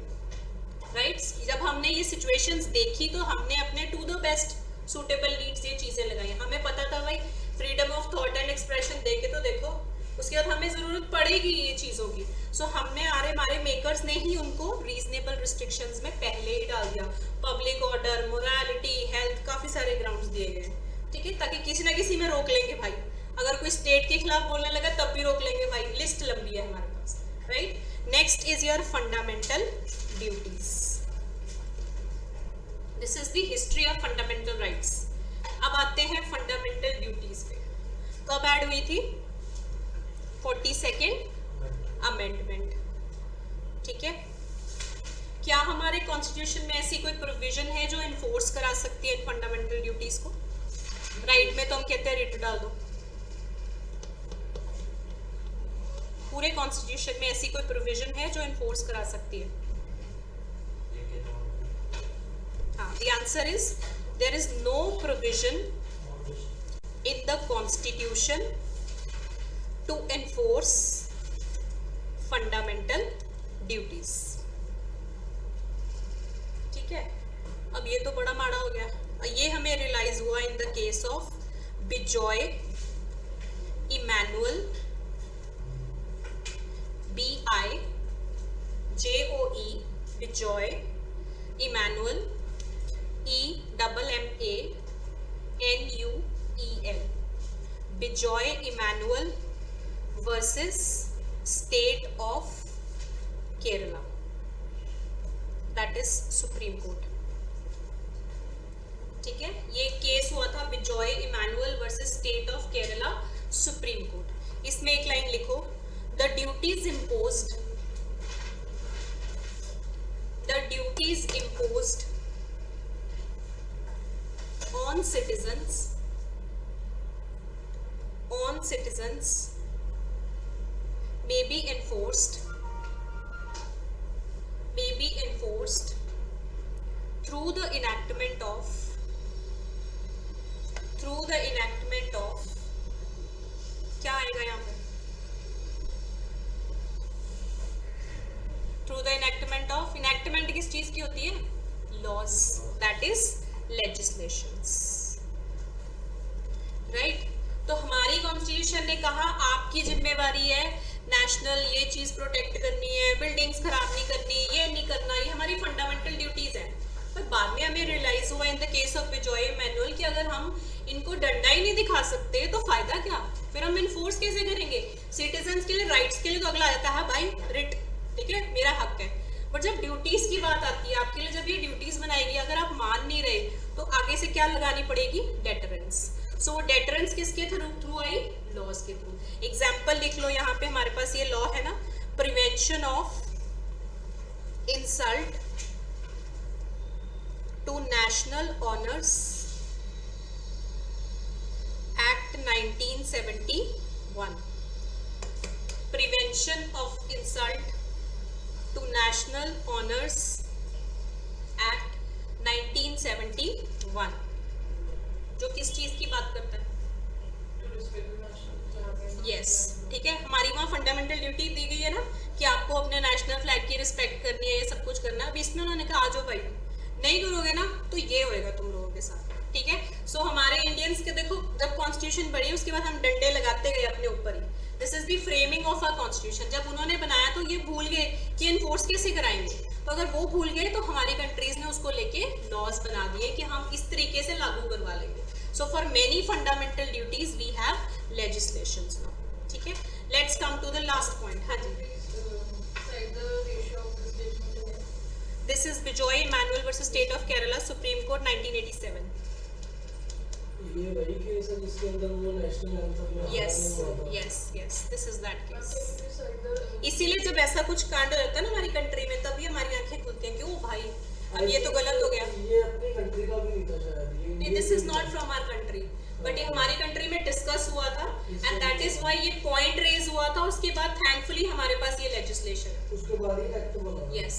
right? जब हमने ये situations देखी तो हमने अपने to the best suitable needs ये चीजें लगाई। हमें पता था भाई freedom of thought and expression देके तो देखो, उसके बाद हमें जरूरत पड़ेगी ये चीजों की। So हमने हमारे मेकर्स ने ही उनको reasonable restrictions में पहले ही डाल दिया। public order, morality, health, काफी सारे grounds दिए गए, ठीक है, ताकि किसी ना किसी में रोक लेंगे भाई। अगर कोई स्टेट के खिलाफ बोलने लगा तब भी रोक लेंगे भाई, लिस्ट लंबी है हमारे पास, right. Next is your fundamental duties. This is the history of fundamental rights. अब आते हैं फंडामेंटल ड्यूटीज पे। कब ऐड हुई थी, 42nd अमेंडमेंट, ठीक है। क्या हमारे कॉन्स्टिट्यूशन में ऐसी कोई प्रोविजन है जो इन्फोर्स करा सकती है फंडामेंटल ड्यूटीज को? राइट में तो हम कहते हैं रिट डाल दो। पूरे कॉन्स्टिट्यूशन में ऐसी कोई प्रोविजन है जो इन्फोर्स करा सकती है? हाँ, the answer is there is no provision in the constitution to enforce fundamental duties, ठीक है। अब ये तो बड़ा माड़ा हो गया। ये हमें रियलाइज हुआ in the case of Bijoe Emmanuel, BIJOE, Bijoe Emmanuel, EMMANUEL, Bijoe Emmanuel versus state of Kerala, that is supreme court, ठीक है। ये केस हुआ था Bijoe Emmanuel versus state of Kerala, supreme court. इसमें एक लाइन लिखो, the duties imposed on citizens may be enforced through the enactment of क्या आएगा यहाँ पे, through the enactment of, enactment किस चीज की होती है, laws, that is legislations, right. तो हमारी कॉन्स्टिट्यूशन ने कहा आपकी जिम्मेवारी है नेशनल ये चीज प्रोटेक्ट करनी है, बिल्डिंग्स खराब नहीं करनी, ये नहीं करना, ये हमारी फंडामेंटल ड्यूटीज है। पर बाद में हमें रियलाइज हुआ in the case of Bijoe Emmanuel कि अगर हम इनको डंडा ही नहीं दिखा सकते तो फायदा क्या, फिर हम इन्फोर्स कैसे करेंगे? सिटीजन्स के लिए, राइट्स के लिए तो अगला आता है भाई रिट, ठीक है, मेरा हक है। बट जब ड्यूटीज की बात आती है आपके लिए, जब ये ड्यूटीज बनाएगी, अगर आप मान नहीं रहे तो आगे से क्या लगानी पड़ेगी, डेटरेंस। सो वो डेटरेंस किसके थ्रू आई, लॉज के थ्रू। एग्जाम्पल लिख लो, यहाँ पे हमारे पास ये लॉ है ना, prevention of insult to national honours act 1971, prevention of insult to national honours act 1971, जो किस चीज की बात करता है, यस, ठीक है। हमारी वहाँ फंडामेंटल ड्यूटी दी गई है ना कि आपको अपने नेशनल फ्लैग की रिस्पेक्ट करनी है, ये सब कुछ करना है। अब इसमें उन्होंने कहा आ जाओ भाई, नहीं करोगे ना तो ये होएगा तुम लोगों के साथ, ठीक है। सो हमारे इंडियंस के देखो, जब कॉन्स्टिट्यूशन बनी उसके बाद हम डंडे लगाते गए अपने ऊपर ही। This is the framing of our constitution. जब उन्होंने बनाया तो ये भूल गए कि इन्फोर्स कैसे कराएंगे, तो अगर वो भूल गए तो हमारी कंट्रीज ने उसको लेके लॉज बना दिए कि हम इस तरीके से लागू करवा लेंगे। So for many fundamental duties we have legislations now, ठीक है। Let's come to the last point. हाँ जी, this is Bijoe Emmanuel versus state of Kerala, supreme court 1987। ये वही केस है जिसके अंदर वो नेशनल एंथम में yes yes yes, this is that case. इसीलिए जब ऐसा कुछ कांड हो जाता है ना हमारी कंट्री में, तभी हमारी आंखें खुलती हैं कि ओ भाई अब ये तो गलत हो गया। ये अपनी कंट्री का भी नहीं था शायद, नहीं, this is not from our country, but ये हमारी कंट्री में डिस्कस हुआ था एंड दैट इज व्हाई ये पॉइंट रेज हुआ था। उसके बाद थैंकफुली हमारे पास ये लेजिस्लेशन है, उसके बाद ही एक्ट बना। यस,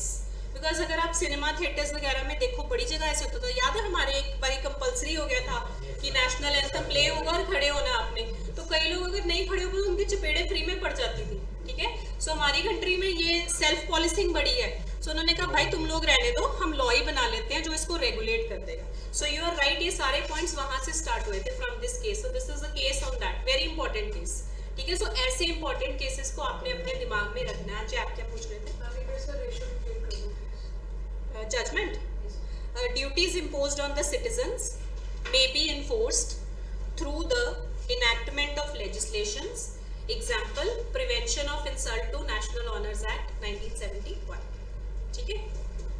बिकॉज अगर आप सिनेमा थिएटर्स वगैरह में देखो, बड़ी जगह ऐसे होता था। याद है हमारे एक बार कंपलसरी हो गया था कि नेशनल एंथम प्ले होगा और खड़े होना आपने, तो कई लोग अगर नहीं खड़े होंगे तो उनकी चपेड़े फ्री में पड़ जाती थी। ठीक है, सो हमारी कंट्री में ये सेल्फ पॉलिसिंग बड़ी है। सो उन्होंने कहा भाई तुम लोग रहने दो, हम लॉ ही बना लेते हैं जो इसको रेगुलेट कर देगा। सो यू आर राइट, ये सारे पॉइंट्स वहां से स्टार्ट हुए थे from this case. So this is a case on that very important case. ठीक है, सो ऐसे इंपॉर्टेंट केसेस को आपने अपने दिमाग में रखना है। आप क्या पूछ रहे थे? Judgment. Duties imposed on the citizens may be enforced through the enactment of legislations. Example, Prevention of Insult to National Honours Act 1971. ठीक है,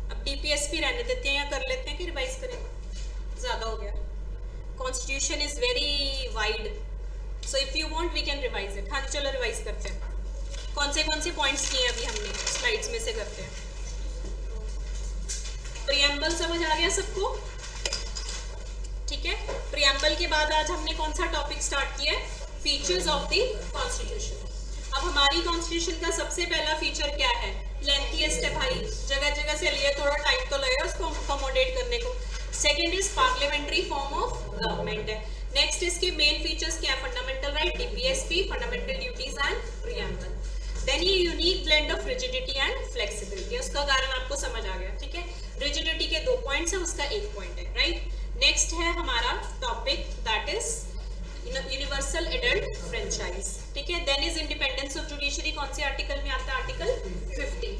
अब DPSP रहने देते हैं या कर लेते हैं कि रिवाइज करें? ज़्यादा हो गया। Constitution is very wide, so if you want we can revise it. हाँ जी, चलो रिवाइज करते हैं। कौन से पॉइंट्स किए अभी हमने, स्लाइड्स में से करते हैं। प्रियम्बल समझ आ गया सबको? ठीक है, प्रियम्बल के बाद आज हमने कौन सा टॉपिक स्टार्ट किया है? Features of the constitution. अब हमारी कॉन्स्टिट्यूशन का सबसे पहला फीचर क्या है? लेंथीएस्ट है भाई, जगह जगह से लिए, थोड़ा टाइम तो लगेगा उसको अकोमोडेट करने को। Second is parliamentary form of government है। नेक्स्ट इसके मेन फीचर्स क्या है? Fundamental right, DPSP, fundamental duties and preamble. Then ये unique blend of rigidity and flexibility, उसका कारण आपको समझ आ गया। ठीक है, रिजिडिटी के 2 पॉइंट्स है, उसका 1 पॉइंट है, राइट। नेक्स्ट है हमारा topic that is universal adult franchise. ठीक है, then is independence of judiciary, कौन से आर्टिकल में आता है? Article 50।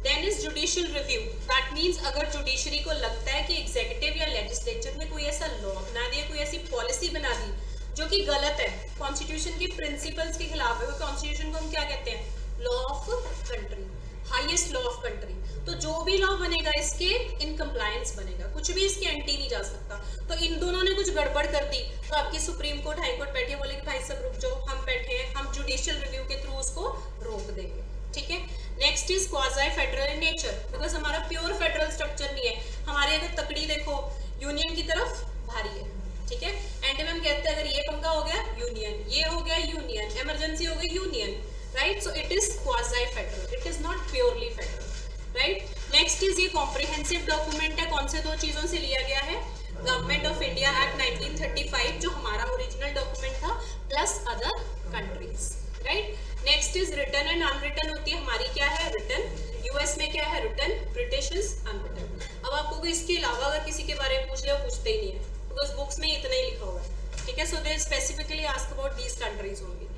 Then is judicial review, that means अगर जुडिशरी को लगता है कि एग्जीक्यूटिव या लेजिस्लेचर ने कोई ऐसा लॉ बना दिया, कोई ऐसी पॉलिसी बना दी जो कि गलत है, कॉन्स्टिट्यूशन के प्रिंसिपल्स के खिलाफ है, कॉन्स्टिट्यूशन को हम क्या कहते हैं? Law of country, highest law of country. तो जो भी लॉ बनेगा इसके इन कंप्लायंस बनेगा, कुछ भी इसके एंटी नहीं जा सकता। तो इन दोनों ने कुछ गड़बड़ कर दी तो आपकी सुप्रीम कोर्ट, हाई कोर्ट बैठे बोले कि भाई सब रुक जाओ, हम बैठे हैं, हम जुडिशियल रिव्यू के थ्रू उसको रोक देंगे। ठीक है, next is quasi federal in nature, because हमारा प्योर फेडरल स्ट्रक्चर नहीं है। हमारे अगर तकड़ी देखो यूनियन की तरफ भारी है। ठीक है, एंड में हम कहते हैं अगर ये पंगा हो गया यूनियन, ये हो गया यूनियन, इमरजेंसी हो गई union, right. So it is quasi federal, it is not purely federal, right. Next is ये कॉम्प्रिहेंसिव डॉक्यूमेंट है, कौन से 2 चीजों से लिया गया है? गवर्नमेंट ऑफ इंडिया एक्ट 1935 जो हमारा ओरिजिनल डॉक्यूमेंट था, plus other countries, right. Next is written and unwritten होती है, हमारी क्या है? रिटन। यूएस में क्या है? रिटन। British is unwritten. अब आपको कोई इसके अलावा अगर किसी के बारे में पूछ ले, वो पूछते ही नहीं है, बिकॉज बुक्स में इतना ही लिखा हुआ है। ठीक है, so they specifically ask about these countries only.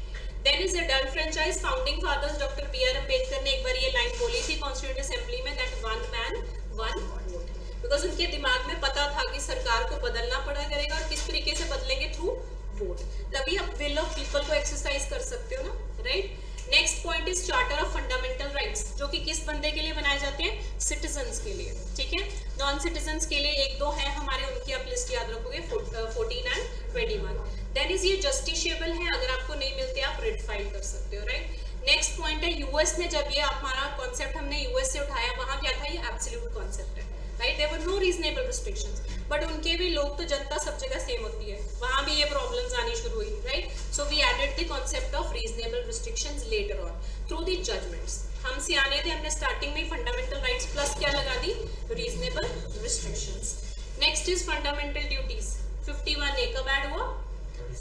Then is adult franchise, founding fathers doctor B R. Ambedkar ने एक बार ये लाइन बोली थी कॉन्स्टिट्यूएंट असेंबली में, दैट 1 man 1 vote, बिकॉज उनके दिमाग में पता था कि सरकार को बदलना पड़ा करेगा और किस तरीके से बदलेंगे? Through vote. तभी आप विल ऑफ पीपल को एक्सरसाइज कर सकते हो ना, right. Next point is charter of fundamental rights, जो कि किस बंदे के लिए बनाए जाते हैं? सिटीजन्स के लिए। ठीक है, नॉन सिटीजन्स के लिए 1-2 हैं हमारे, उनकी आप लिस्ट याद रखोगे, 14 and 21। देन इज ये जस्टिशिएबल है, अगर आपको नहीं मिलते आप रिट फाइल कर सकते हो, राइट। नेक्स्ट पॉइंट है यूएस ने, जब ये हमारा कॉन्सेप्ट हमने यूएस से उठाया, वहां क्या था? ये एब्सोल्यूट कॉन्सेप्ट है, right. There were no reasonable restrictions, but उनके भी लोग तो, जनता सब जगह सेम होती है, वहां भी ये प्रॉब्लम्स आनी शुरू हुई, right. So we added the concept of reasonable restrictions later on through the judgments. हम सियाने थे, हमने स्टार्टिंग में फंडामेंटल राइट्स प्लस क्या लगा दी? Reasonable restrictions. Next is fundamental duties, 51A कब ऐड हुआ?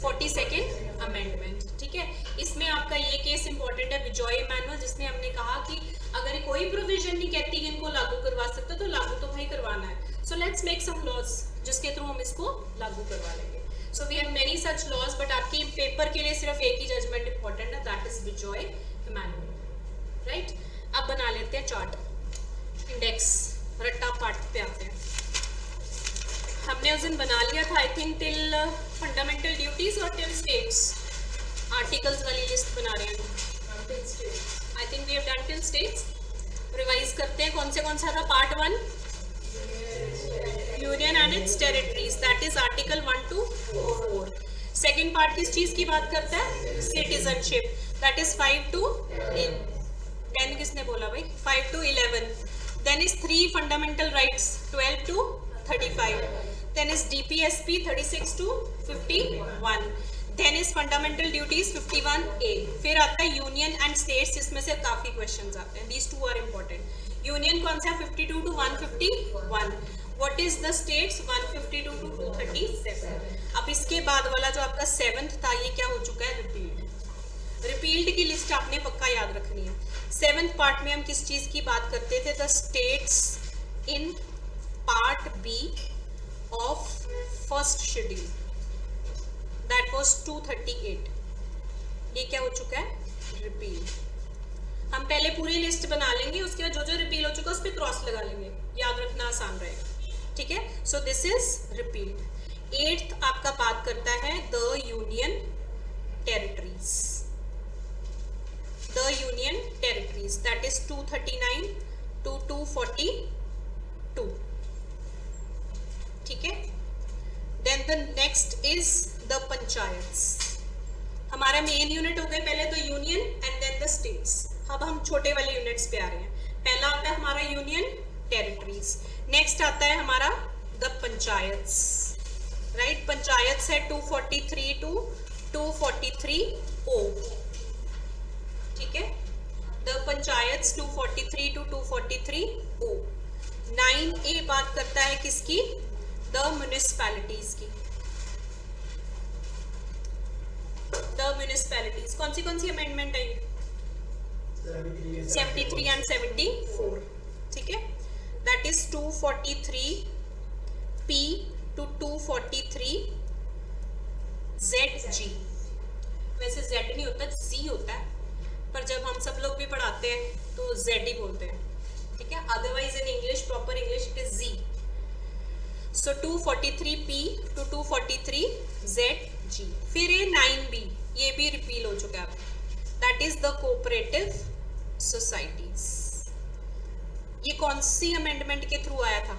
42nd amendment. ठीक है, इसमें आपका ये केस इंपॉर्टेंट है, बिजॉय इमैनुअल, जिसमें हमने कहा कि अगर कोई प्रोविजन नहीं कहती कि इनको लागू करवा सकते, तो लागू तो भाई करवाना है। So let's make some laws जिसके थ्रू हम इसको लागू करवा लेंगे। So we have many such laws, but आपके पेपर के लिए सिर्फ एक ही जजमेंट इंपॉर्टेंट है, that is Bijoe Emmanuel, right. अब बना लेते हैं चार्ट, इंडेक्स, रट्टा पार्ट पे आते हैं। हमने उस दिन बना लिया था, I think till fundamental duties और टिल स्टेट्स, आर्टिकल्स वाली लिस्ट बना रहे हैं। I think we have done till states, revise करते हैं कौन सा था part 1, union and its territories, that is article 1 to 4. Second part किस चीज की बात करता है, सिटीजनशिप, दैट इज 5 to 10, किसने बोला भाई, 5 to 11. Then is 3 fundamental rights 12 to 35. Then is DPSP 36 to 51. Then is fundamental duties 51A. फिर आता है यूनियन एंड स्टेट्स, इसमें से काफी क्वेश्चंस आते हैं, दीज 2 आर इंपॉर्टेंट. यूनियन कौन सा, 52 to 151. What is the states, 152 to 237. अब इसके बाद वाला जो आपका 7th था, ये क्या हो चुका है, रिपील्ड. रिपील्ड की लिस्ट आपने पक्का याद रखनी है. 7th पार्ट में हम किस चीज की बात करते थे, the states in part B of first schedule, that was 238. ये क्या हो चुका है, रिपील. हम पहले पूरी लिस्ट बना लेंगे, उसके बाद जो जो रिपील हो चुका है उस पर क्रॉस लगा लेंगे, याद रखना आसान रहेगा. ठीक है, so this is repealed. 8th आपका बात करता है the union territories, the union territories, that is 239 to 242. ठीक है. Then the next is the panchayats. हमारा मेन यूनिट हो गए पहले तो union and then the states. अब हम छोटे वाले यूनिट्स पे आ रहे हैं. पहला आता है हमारा यूनियन टेरिटरीज, नेक्स्ट आता है हमारा द पंचायत्स. राइट, पंचायत्स है 243 to 243O. ठीक है, the panchayats 243 to 243O. 9A बात करता है किसकी, द म्युनिसिपैलिटीज की. द म्युनिसिपैलिटीज कौन सी अमेंडमेंट आई, 73 and 74. ठीक है, that is 243P to 243ZG. वैसे Z नहीं होता, Z होता है, पर जब हम सब लोग भी पढ़ाते हैं तो Z ही बोलते हैं. ठीक है, otherwise in English, proper English it is Z. So 243P to 243ZG. फिर ये 9B, ये भी रिपील हो चुका है, that is the cooperative societies. ये कौन सी अमेंडमेंट के थ्रू आया था,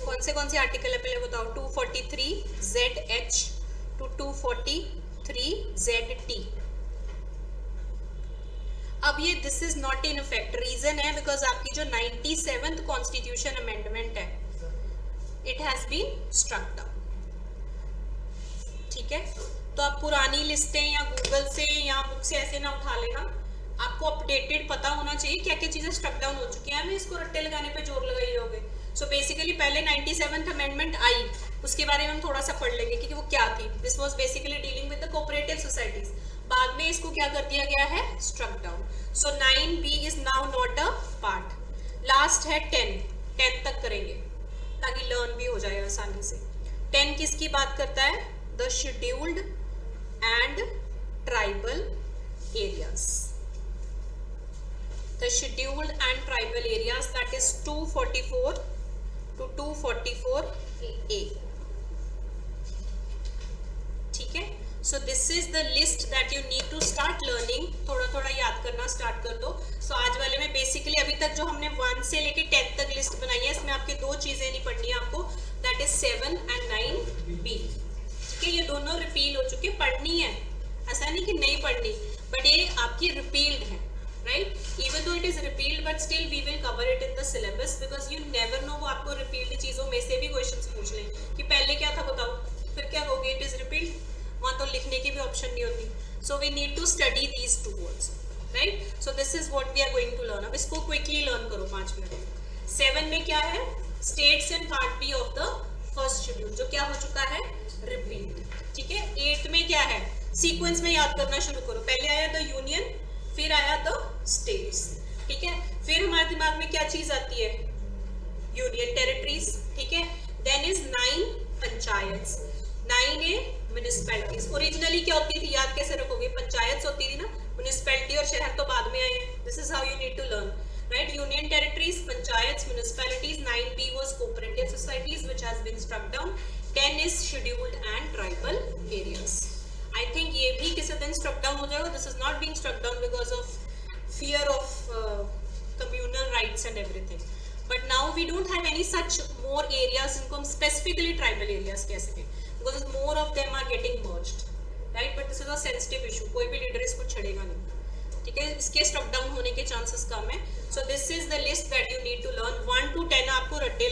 कौन से आर्टिकल है पहले बताओ, 243ZH to 243ZT. अब ये this is not in effect, reason है बिकॉज आपकी जो 97th कॉन्स्टिट्यूशन अमेंडमेंट है, it has been struck down. ठीक है, तो आप पुरानी लिस्टें या गूगल से या बुक से ऐसे ना उठा लेना, आपको अपडेटेड पता होना चाहिए क्या क्या चीजें स्ट्रक डाउन हो चुकी हैं. हमें इसको रट्टे लगाने पे जोर लगाइए होगे. सो बेसिकली पहले 97th अमेंडमेंट आई, उसके बारे में हम थोड़ा सा पढ़ लेंगे कि वो क्या थी. This was basically dealing with the cooperative societies. बाद में इसको क्या कर दिया गया है, struck down. So 9B is now not a part. Last है 10 तक करेंगे ताकि लर्न भी हो जाए आसानी से. 10 किसकी बात करता है, the scheduled and tribal areas. The scheduled and tribal areas, that is 244 to 244A. ठीक है, so this is the list that you need to start learning. थोड़ा थोड़ा याद करना स्टार्ट कर दो. So आज वाले में बेसिकली अभी तक जो हमने 1 से लेके 10 तक लिस्ट बनाई है, इसमें आपके 2 चीजें नहीं पढ़नी है आपको, that is 7 and 9B. ठीक है, ये दोनों रिपील हो चुके, पढ़नी है, ऐसा नहीं कि नहीं पढ़नी, बट ये आपकी रिपील्ड है. Right? Even though it is repealed, but still we will cover it in the syllabus because you never know, वो आपको repealed चीजों में से भी questions पूछ लें कि पहले क्या था बताओ, फिर क्या कहोगे, it is repealed. वहाँ तो लिखने की भी ऑप्शन नहीं होती. So we need to study these 2 words. Right? So this is what we are going to learn. अब इसको quickly learn करो 5 मिनट. 7 में क्या है, states and part B of the first schedule, जो क्या हो चुका है, repealed. ठीक है. 8 में क्या है, सीक्वेंस में याद करना शुरू करो. पहले आया द यूनियन, फिर आया द स्टेट्स. ठीक है, फिर हमारे दिमाग में क्या चीज आती है, यूनियन टेरिटरीज. ठीक है, then is 9 panchayats, 9A municipalities. Originally क्या होती थी, याद कैसे रखोगे, पंचायत्स होती थी ना, म्युनिसिपैलिटी और शहर तो बाद में आए हैं. This is how you need to learn. Right, union territories, panchayats, municipalities. 9B was cooperative societies which has been struck down. 10 is scheduled and tribal areas. I think ये भी किसी दिन struck down हो जाएगा. This is not being struck down because of fear of communal rights and everything. But now we don't have any such more areas जिनको हम specifically tribal areas कह सकें, because more of them are getting merged, right? But this is a sensitive issue. कोई भी leader इसको छड़ेगा नहीं, ठीक है? इसके स्टॉप डाउन होने के चांसेस कम है. So this is the list that you need to learn. 1 to 10 आपको रट्टे